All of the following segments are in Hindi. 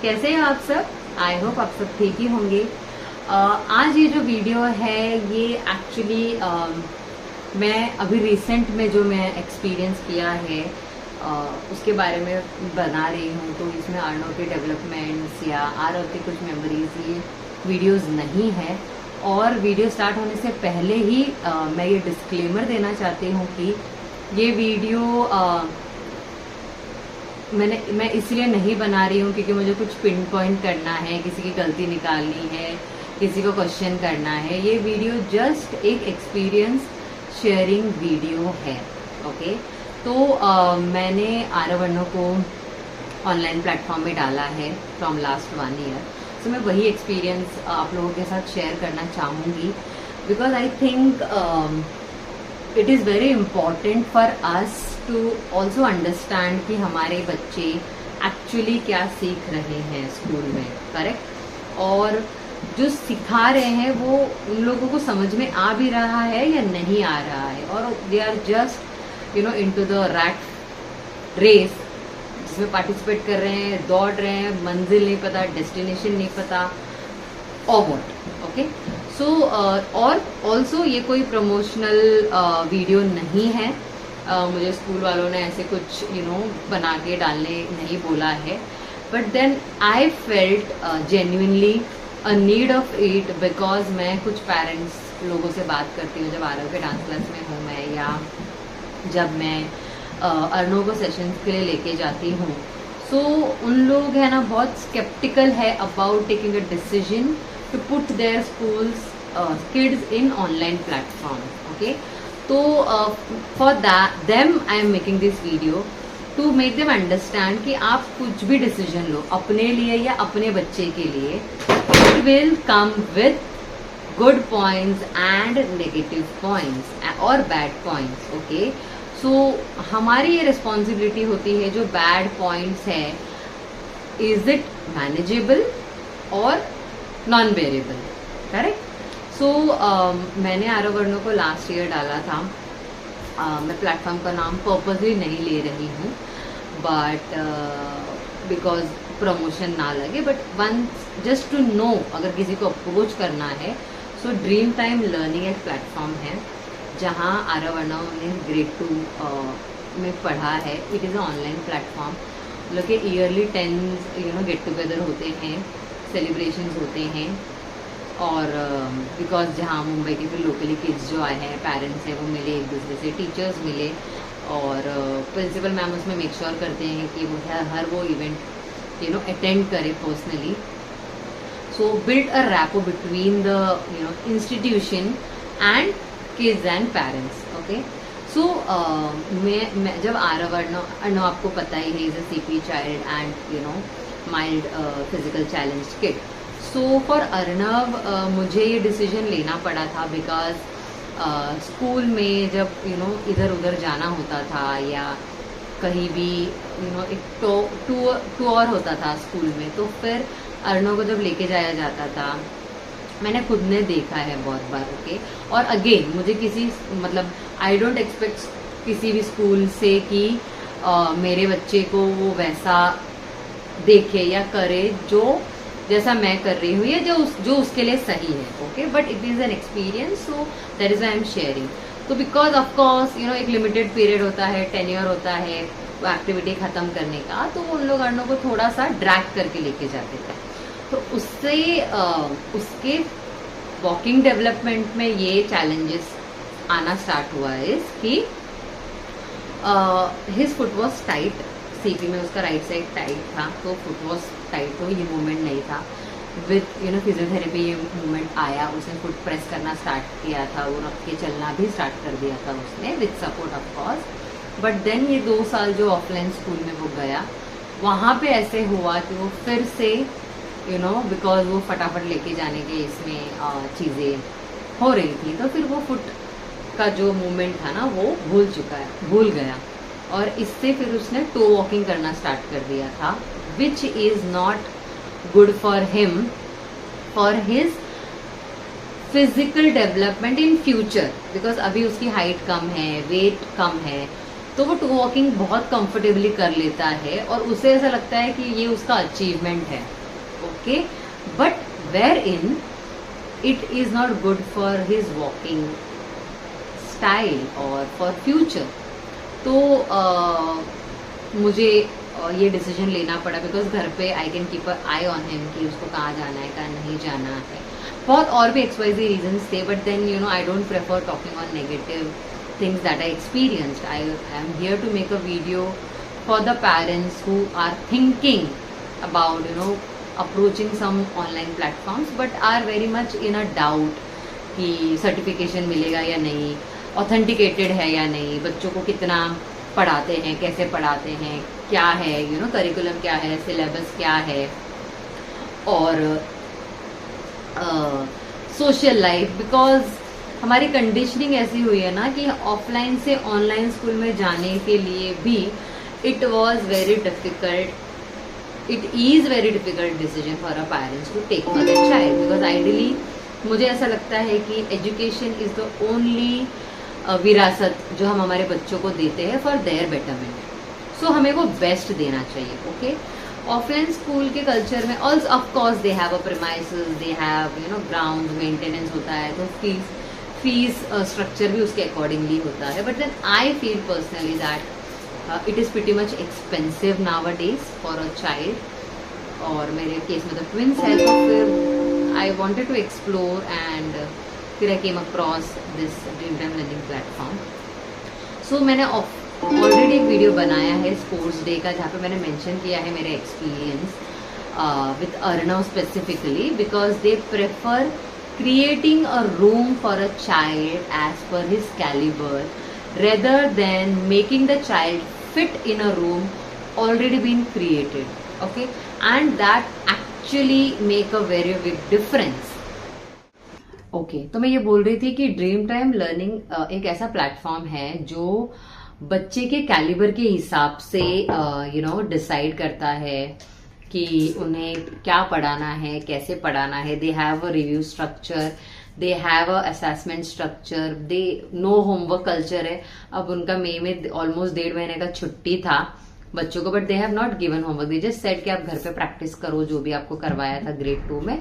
कैसे हैं आप सब? आई होप आप सब ठीक ही होंगे। आज ये जो वीडियो है ये एक्चुअली मैं अभी रिसेंट में जो मैं एक्सपीरियंस किया है उसके बारे में बना रही हूँ। तो इसमें अर्नव के डेवलपमेंट्स या आरव की कुछ मेमोरीज ये वीडियोस नहीं है। और वीडियो स्टार्ट होने से पहले ही मैं ये डिस्क्लेमर देना चाहती हूँ कि ये वीडियो मैं इसलिए नहीं बना रही हूँ क्योंकि मुझे कुछ पिन पॉइंट करना है, किसी की गलती निकालनी है, किसी को क्वेश्चन करना है। ये वीडियो जस्ट एक एक्सपीरियंस शेयरिंग वीडियो है। ओके, तो मैंने अर्नव को ऑनलाइन प्लेटफॉर्म में डाला है फ्रॉम लास्ट 1 ईयर। सो मैं वही एक्सपीरियंस आप लोगों के साथ शेयर करना चाहूँगी because I think it is very important for us to also understand कि हमारे बच्चे एक्चुअली क्या सीख रहे हैं स्कूल में, करेक्ट? और जो सिखा रहे हैं वो उन लोगों को समझ में आ भी रहा है या नहीं आ रहा है, और they are just into the rat race जिसमें पार्टिसिपेट कर रहे हैं, दौड़ रहे हैं, मंजिल नहीं पता, डेस्टिनेशन नहीं पता, और व्हाट। ओके, सो और ऑल्सो ये कोई प्रमोशनल वीडियो नहीं है। मुझे स्कूल वालों ने ऐसे कुछ बना के डालने नहीं बोला है, but then I felt genuinely a need of it because मैं कुछ पेरेंट्स लोगों से बात करती हूँ जब आरव के डांस क्लास में हूँ मैं, या जब मैं अर्नव को सेशंस के लिए लेके जाती हूँ। सो उन लोग है ना बहुत स्केप्टिकल है about taking a decision to put their schools kids in online platform. Okay, तो for them I am making this video to make them understand कि आप कुछ भी डिसीजन लो अपने लिए या अपने बच्चे के लिए, it will come with good points and negative points और बैड पॉइंट्स। ओके, सो हमारी ये रिस्पॉन्सिबिलिटी होती है जो बैड पॉइंट्स है, इज इट मैनेजेबल और नॉन बेरेबल, करेक्ट? सो मैंने अर्नव को लास्ट ईयर डाला था। मैं प्लेटफॉर्म का नाम पर्पसली नहीं ले रही हूँ बट बिकॉज प्रमोशन ना लगे, but once just to know अगर किसी को अप्रोच करना है। सो ड्रीम टाइम लर्निंग एक प्लेटफॉर्म है जहाँ अर्नव ने ग्रेड 2 में पढ़ा है। It is a online platform. मतलब कि ईयरली 10 गेट टुगेदर होते हैं, सेलिब्रेशंस होते हैं, और बिकॉज जहाँ मुंबई के फिर लोकली किड्स जो आए हैं, पेरेंट्स हैं, वो मिले एक दूसरे से, टीचर्स मिले, और प्रिंसिपल मैम उसमें मेक श्योर करते हैं कि वो हर वो इवेंट अटेंड करे personally. So build a rapport between the institution and kids and parents. Okay, so मैं जब अर्नव आपको पता ही है, is a CP child and mild physical challenge kid. So for Arnav मुझे ये डिसीजन लेना पड़ा था बिकॉज स्कूल में जब इधर उधर जाना होता था या कहीं भी एक टूर होता था स्कूल में, तो फिर अर्नव को जब लेके जाया जाता था, मैंने खुद ने देखा है बहुत बार। ओके, और अगेन मुझे मतलब आई डोंट एक्सपेक्ट किसी भी स्कूल से कि मेरे बच्चे को वो वैसा देखे या करे जो जैसा मैं कर रही हूँ या जो उसके लिए सही है। Okay, but it is an experience, so that is I am sharing. तो बिकॉज ऑफ कोर्स एक लिमिटेड पीरियड होता है, टेन्योर होता है वो एक्टिविटी खत्म करने का, तो उन लोग अर्नव को थोड़ा सा ड्रैग करके लेके जाते थे। तो उससे उसके वॉकिंग डेवलपमेंट में ये चैलेंजेस आना स्टार्ट हुआ है कि his foot was tight. CP में उसका राइट साइड टाइट था, तो फुट वॉज टाइट, तो ये मूवमेंट नहीं था। विथ फिजियोथेरेपी ये मूवमेंट आया, उसने फुट प्रेस करना स्टार्ट किया था, वो रख के चलना भी स्टार्ट कर दिया था उसने with support of course. But then ये 2 साल जो ऑफलाइन स्कूल में वो गया, वहाँ पे ऐसे हुआ कि वो फिर से बिकॉज वो फटाफट लेके जाने के इसमें चीज़ें हो रही थी, तो फिर वो फुट का जो मूवमेंट था ना वो भूल गया, और इससे फिर उसने टो वॉकिंग करना स्टार्ट कर दिया था, which is not good for him for his physical development in future. Because अभी उसकी हाइट कम है, वेट कम है, तो वो टो वॉकिंग बहुत कंफर्टेबली कर लेता है और उसे ऐसा लगता है कि ये उसका अचीवमेंट है। okay, but wherein it is not good for his walking style or for future. तो मुझे ये डिसीजन लेना पड़ा, बिकॉज घर पे I can keep a I on him कि उसको कहाँ जाना है, कहाँ नहीं जाना है. बहुत और भी XYZ रीजंस थे, but then you know I don't prefer talking on negative things that I experienced. I am here to make a video for the parents who are thinking about, you know, approaching some online platforms but are very much in a doubt कि सर्टिफिकेशन मिलेगा या नहीं, ऑथेंटिकेटेड है या नहीं, बच्चों को कितना पढ़ाते हैं, कैसे पढ़ाते हैं, क्या है, यू नो, करिकुलम क्या है, सिलेबस क्या है, और सोशल लाइफ. बिकॉज हमारी कंडीशनिंग ऐसी हुई है ना कि ऑफलाइन से ऑनलाइन स्कूल में जाने के लिए भी it was very difficult, it is very difficult decision for a parents to take for their child. Because ideally मुझे ऐसा लगता है कि एजुकेशन इज द ओनली विरासत जो हम हमारे बच्चों को देते हैं फॉर देयर बेटरमेंट. सो हमें वो बेस्ट देना चाहिए. ओके, ऑफलाइन स्कूल के कल्चर में also of course they have a premises, they have you know ground maintenance होता है, तो फीस स्ट्रक्चर भी उसके अकॉर्डिंगली होता है. But then I feel personally that it is pretty much expensive nowadays for a child. और मेरे केस में तो ट्विंस है, तो फिर I wanted to explore and फिर I came across this Dream time Learning platform. So मैंने ऑलरेडी एक वीडियो बनाया है स्पोर्ट्स डे का, जहाँ पे मैंने मेंशन किया है मेरे experience with Arnav specifically, because they prefer creating a room for a child as per his caliber rather than making the child fit in a room already been created. Okay, and that actually make a very big difference. Okay, तो मैं ये बोल रही थी कि ड्रीम टाइम लर्निंग एक ऐसा प्लेटफॉर्म है जो बच्चे के कैलिबर के हिसाब से यू नो डिसाइड करता है कि उन्हें क्या पढ़ाना है, कैसे पढ़ाना है. They have a review structure, they have a assessment structure, they know homework culture है. अब उनका मई में ऑलमोस्ट 1.5 महीने का छुट्टी था बच्चों को, but they have not given homework. They just said कि आप घर पे प्रैक्टिस करो जो भी आपको करवाया था ग्रेड 2 में,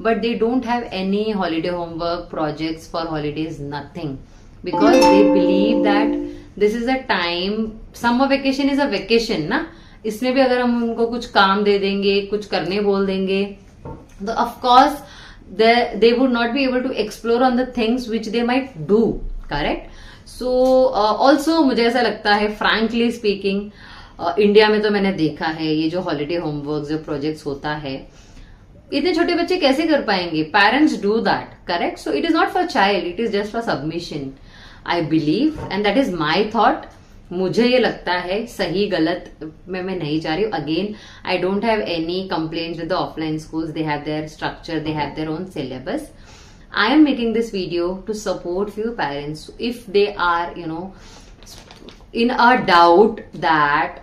but they don't have any holiday homework, projects for holidays, nothing, because they believe that this is a time. Summer vacation is a vacation ना, इसमें भी अगर हम उनको कुछ काम दे देंगे, कुछ करने बोल देंगे, तो of course they would not be able to explore on the things which they might do. Correct. So also मुझे ऐसा लगता है, फ्रैंकली स्पीकिंग, इंडिया में तो मैंने देखा है ये जो हॉलीडे होमवर्क जो प्रोजेक्ट्स होता है, इतने छोटे बच्चे कैसे कर पाएंगे. Parents do that. Correct. So it is not for child, it is just for submission, I believe, and that is my thought. मुझे ये लगता है, सही गलत में मैं नहीं जा रही हूँ. Again I don't have any complaints with the offline schools. They have their structure, they have their own syllabus. I am making this video to support few parents if they are you know in a doubt that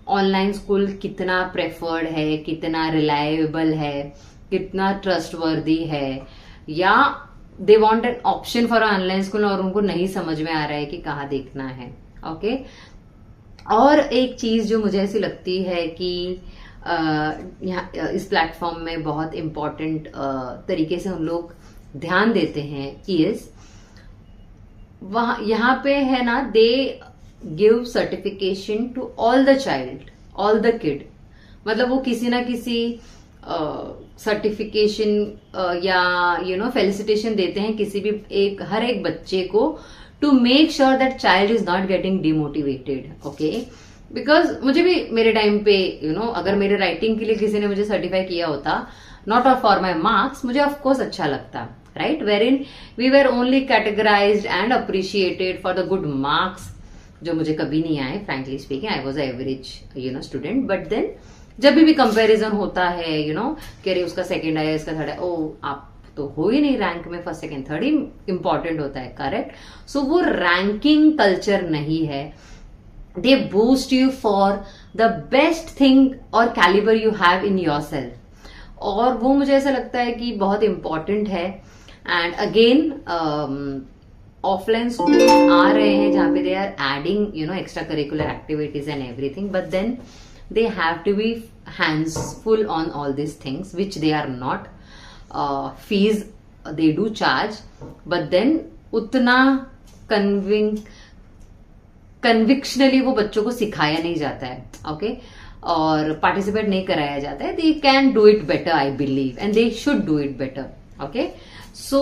online school कितना प्रेफर्ड है, कितना रिलायबल है, कितना ट्रस्टवर्दी है, या they want an option for online school और उनको नहीं समझ में आ रहा है कि कहाँ देखना है. ओके. और एक चीज जो मुझे ऐसी लगती है कि यहाँ इस प्लेटफॉर्म में बहुत इम्पोर्टेंट तरीके से हम लोग ध्यान देते हैं इज वहां यहाँ पे है ना, they give certification to all the child, all the kid. मतलब वो किसी ना किसी सर्टिफिकेशन या यू नो फेलिसिटेशन देते हैं किसी भी हर एक बच्चे को, to make sure that child is not getting demotivated. Okay. Because मुझे भी मेरे टाइम पे यू नो अगर मेरे राइटिंग के लिए किसी ने मुझे सर्टिफाई किया होता, नॉट फॉर माई मार्क्स, मुझे ऑफकोर्स अच्छा लगता. Right. Where in we were only categorized and appreciated for the good marks, जो मुझे कभी नहीं आए. Frankly speaking I was average you know student. But then जब भी कंपैरिजन होता है यू नो कि अरे उसका सेकंड आया, इसका थर्ड आया, ओ आप तो हो ही नहीं रैंक में, फर्स्ट सेकंड थर्ड ही इंपॉर्टेंट होता है. करेक्ट. सो वो रैंकिंग कल्चर नहीं है. They boost you for the best thing और calibre you have in yourself, और वो मुझे ऐसा लगता है कि बहुत इंपॉर्टेंट है. एंड अगेन ऑफलाइन स्कूल आ रहे हैं जहां पे they are adding you know extra curricular activities and everything, but then they have to be hands full on all these things, which they are not. Fees they do charge, but then उतना कन्विक्शनली वो बच्चों को सिखाया नहीं जाता है, ओके और पार्टिसिपेट नहीं कराया जाता है. They can do it better, I believe, and they should do it better. Okay, so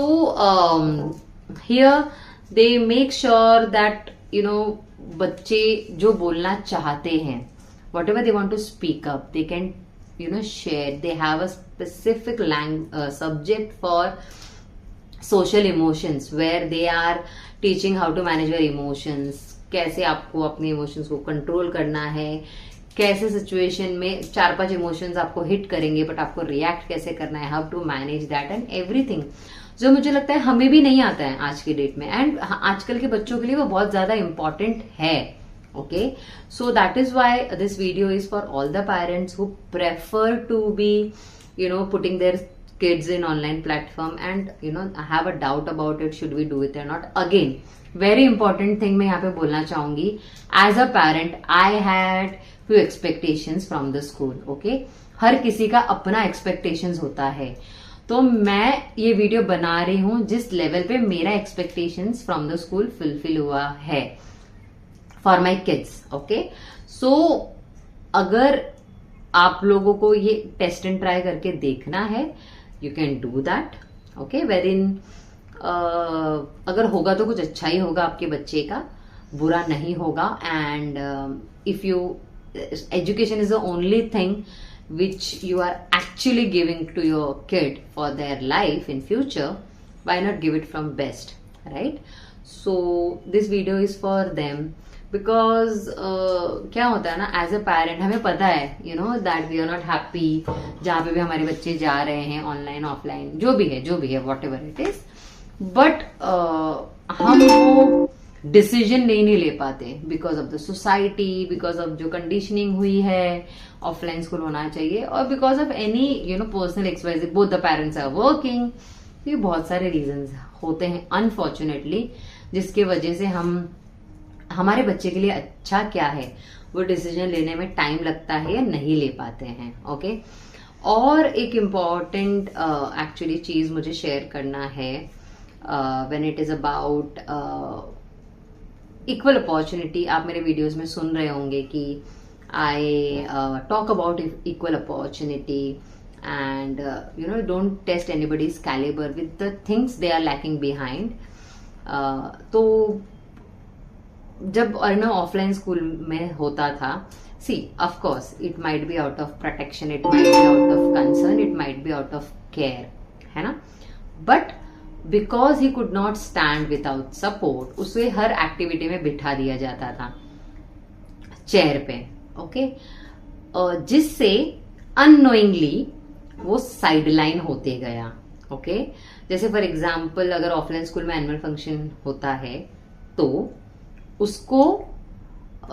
here they make sure that you know बच्चे जो बोलना चाहते हैं, whatever they want to speak up, they can you know share. They have a specific subject for social emotions where they are teaching how to manage your emotions. कैसे आपको अपने इमोशंस को कंट्रोल करना है, कैसे सिचुएशन में 4-5 इमोशंस आपको हिट करेंगे बट आपको रिएक्ट कैसे करना है, how to manage that and everything, जो मुझे लगता है हमें भी नहीं आता है आज की डेट में, एंड आजकल के बच्चों के लिए वो बहुत ज्यादा इंपॉर्टेंट है. Okay, so that is why this video is for all the parents who prefer to be, you know, putting their kids in online platform and, you know, have a doubt about it, should we do it or not. Again, very important thing मैं यहाँ पे बोलना चाहूंगी. As a parent, I had few expectations from the school. Okay, हर किसी का अपना expectations होता है, तो मैं ये वीडियो बना रही हूँ जिस लेवल पे मेरा expectations from the school fulfill हुआ है फॉर माई किड्स. ओके, सो अगर आप लोगों को ये टेस्ट एंड ट्राई करके देखना है, you can do that. Okay, wherein अगर होगा तो कुछ अच्छा ही होगा, आपके बच्चे का बुरा नहीं होगा. And if you education is the only thing which you are actually giving to your kid for their life in future, why not give it from best, right? So this video is for them because क्या होता है ना, एज अ पेरेंट हमें पता है you know that we are not happy जहां पे भी हमारे बच्चे जा रहे हैं, ऑनलाइन ऑफलाइन जो भी है whatever it is, but हम वो डिसीजन नहीं ले पाते because of the society, because of जो कंडीशनिंग हुई है ऑफलाइन स्कूल होना चाहिए, और because of any you know personal exercise, both the parents are working. ये बहुत सारे रीजंस होते हैं अनफॉर्चुनेटली, जिसके वजह से हम हमारे बच्चे के लिए अच्छा क्या है वो डिसीजन लेने में टाइम लगता है या नहीं ले पाते हैं. ओके, और एक इम्पॉर्टेंट एक्चुअली चीज मुझे शेयर करना है when it is about equal opportunity. आप मेरे वीडियोस में सुन रहे होंगे कि I talk about equal opportunity and you know don't test anybody's caliber with the things they are lacking behind. तो जब ना ऑफलाइन स्कूल में होता था, see of course it might be out of protection, it might be out of concern, it might be out of care, है ना, but because he could not stand without support, उसे हर एक्टिविटी में बिठा दिया जाता था चेयर पे. ओके, जिससे अननोइंगली वो साइडलाइन होते गया. ओके, जैसे फॉर एग्जाम्पल अगर ऑफलाइन स्कूल में एनुअल फंक्शन होता है तो उसको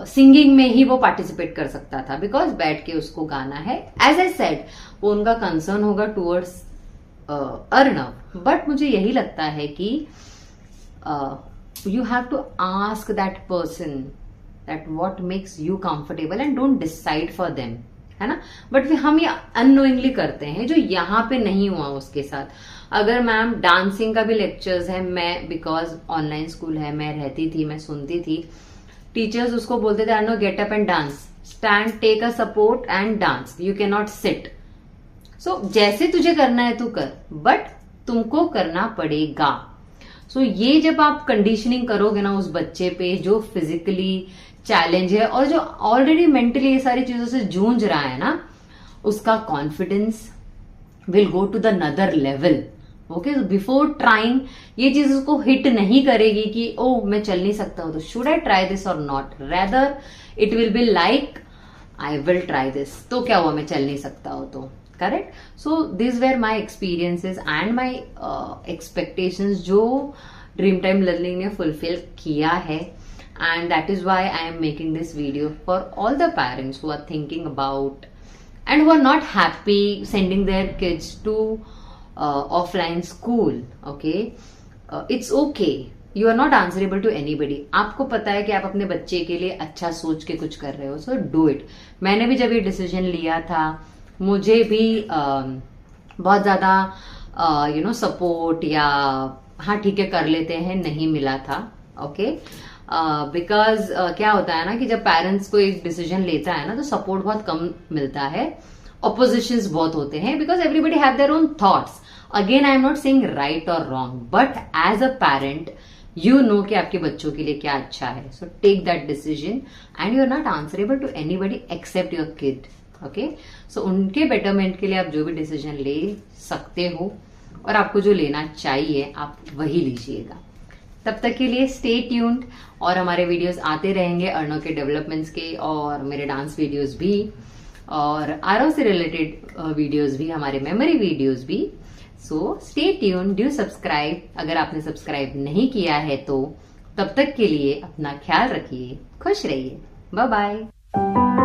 सिंगिंग में ही वो पार्टिसिपेट कर सकता था बिकॉज बैठ के उसको गाना है. एज आई सेड, वो उनका कंसर्न होगा टूवर्ड्स अर्नव, बट मुझे यही लगता है कि you have to ask that person that what makes you comfortable and don't decide for them, है ना. बट हम ये अननोइंगली करते हैं जो यहाँ पे नहीं हुआ उसके साथ. अगर मैम डांसिंग का भी लेक्चर्स है, मैं बिकॉज ऑनलाइन स्कूल है मैं रहती थी, मैं सुनती थी, टीचर्स उसको बोलते थे no get up and dance, stand, take a support and dance, you can not sit. So जैसे तुझे करना है तू कर, बट तुमको करना पड़ेगा. सो ये जब आप कंडीशनिंग करोगे ना उस बच्चे पे जो फिजिकली चैलेंज है और जो ऑलरेडी मेंटली ये सारी चीजों से जूझ रहा है ना, उसका confidence will go to the another level. Okay, before trying ये चीज उसको हिट नहीं करेगी कि ओ मैं चल नहीं सकता हूं तो शुड आई ट्राई दिस और not, rather it will be like I will try this, तो क्या हुआ मैं चल नहीं सकता हूं तो. Correct. So this were my experiences and my expectations जो ड्रीम टाइम लर्निंग ने फुलफिल किया है. And that is why I am making this video for all the parents who are thinking about and who are not happy sending their kids to offline school. Okay, it's okay you are not answerable to anybody. आपको पता है कि आप अपने बच्चे के लिए अच्छा सोच के कुछ कर रहे हो, सो डू इट। मैंने भी जब ये डिसीजन लिया था, मुझे भी बहुत ज्यादा सपोर्ट या हाँ ठीक है कर लेते हैं नहीं मिला था। ओके, बिकॉज क्या होता है ना कि जब पेरेंट्स को एक डिसीजन लेता है ना तो सपोर्ट बहुत कम मिलता है, ऑपोजिशंस बहुत होते हैं, because everybody have their own thoughts. Again I am not saying right और wrong, but as a parent you know कि आपके बच्चों के लिए क्या अच्छा है, so take that decision and you are not answerable to anybody except your kid. Okay, so उनके बेटरमेंट के लिए आप जो भी डिसीजन ले सकते हो और आपको जो लेना चाहिए आप वही लीजिएगा। तब तक के लिए स्टे ट्यून्ड, और हमारे वीडियोस आते रहेंगे अर्णव के डेवलपमेंट्स के और मेरे डांस वीडियोस भी, और आरव से रिलेटेड वीडियोस भी, हमारे मेमोरी वीडियोस भी। So stay tuned, do subscribe अगर आपने सब्सक्राइब नहीं किया है तो। तब तक के लिए अपना ख्याल रखिए, खुश रहिए, बाय बाय।